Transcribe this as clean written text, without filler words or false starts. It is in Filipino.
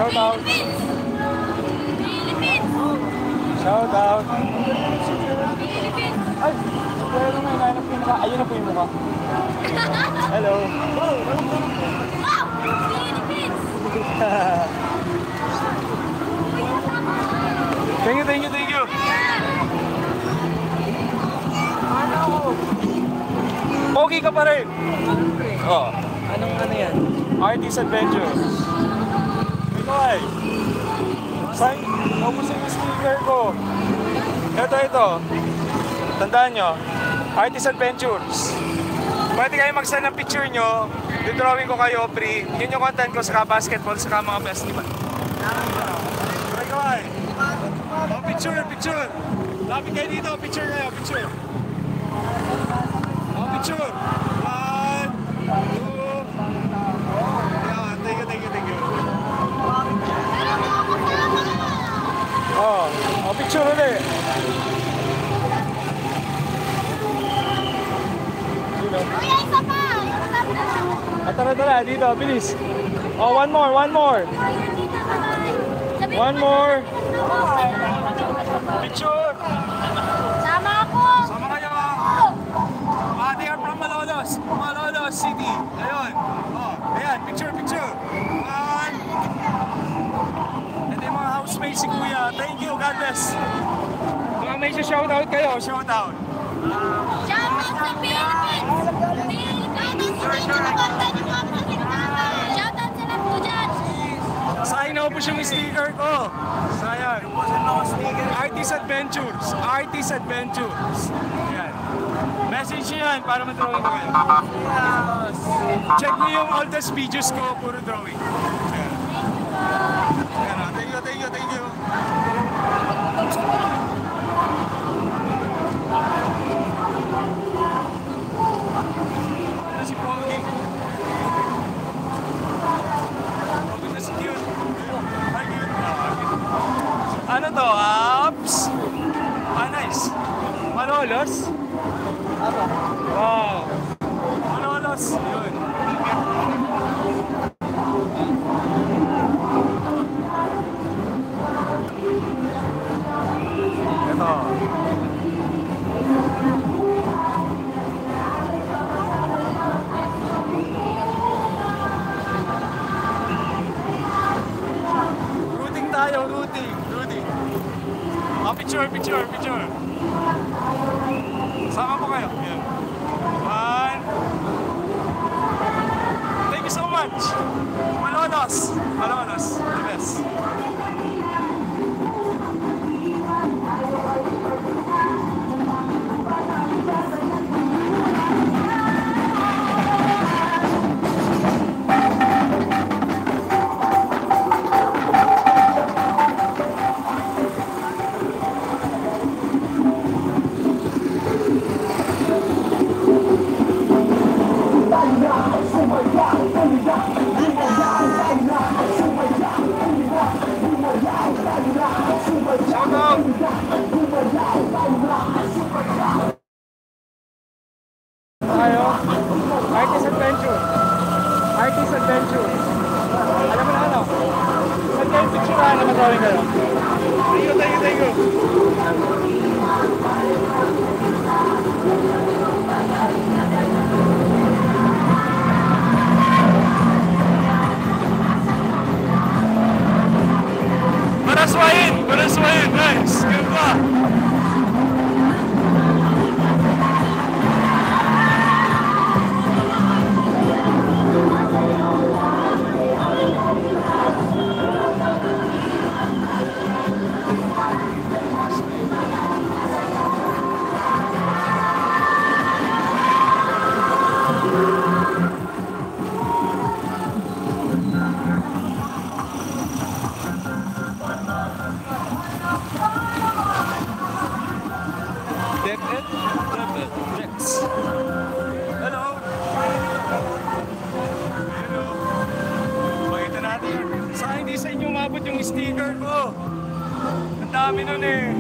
Shout out. Shout out. Ay, pero may nanap yung mukha. Ayun na po yung mukha. Hello. Wow! Philippines! Thank you, thank you, thank you. Pogi ka pa rin. Oh. Anong ano yan? Artist Adventure. Ito ay. Sign. Tapos yung sticker ko. Ito. Tandaan nyo. Artist Adventures. Pwede kayo mag-send ng picture nyo. Drawing ko kayo, free. Yun yung content ko sa basketball, sa mga festival. Ito ay. Oh, picture. Lapit kayo dito, picture kayo, picture. Oh, picture. 1, 2. Yeah, thank you. Oh, picture ulit. Kuya, isa pa! Tara, dito, bilis. Oh, one more. One more. Picture. Sama ako! Sama kayo. They are from Malolos City. Ayun. Oh, ayan, picture. One. Ito yung mga housemates si Kuya. Thank you, God bless. Mga may shoutout kayo, shoutout. Shoutout sa Philippines! Shoutout sila po dyan! Sayang na po yung sticker ko. Sayang. Artist Adventures. Ayan. Message nyo yan para mag-drawing ko kayo. Check nyo yung oldest videos ko, puro drawing. Ayan. Thank you. Ito si Pogi. Pogi si cute. Hi, cute. Ano to? Apps? Nice. Malolos? Wow. Malolos. Yun. Ito. Routing. Oh, picture. Sama po kayo. Yan. One. Thank you so much. Malolos. The best. Shout out! Tayo, Artist Adventure. Alam mo na ano? Saan kayo picturean na mag-drawing kayo? Thank you. Baraswain, nice. Ganda. Hello. Pakita natin. Sa hindi sa inyo umabot yung sticker ko. Ang dami nun eh.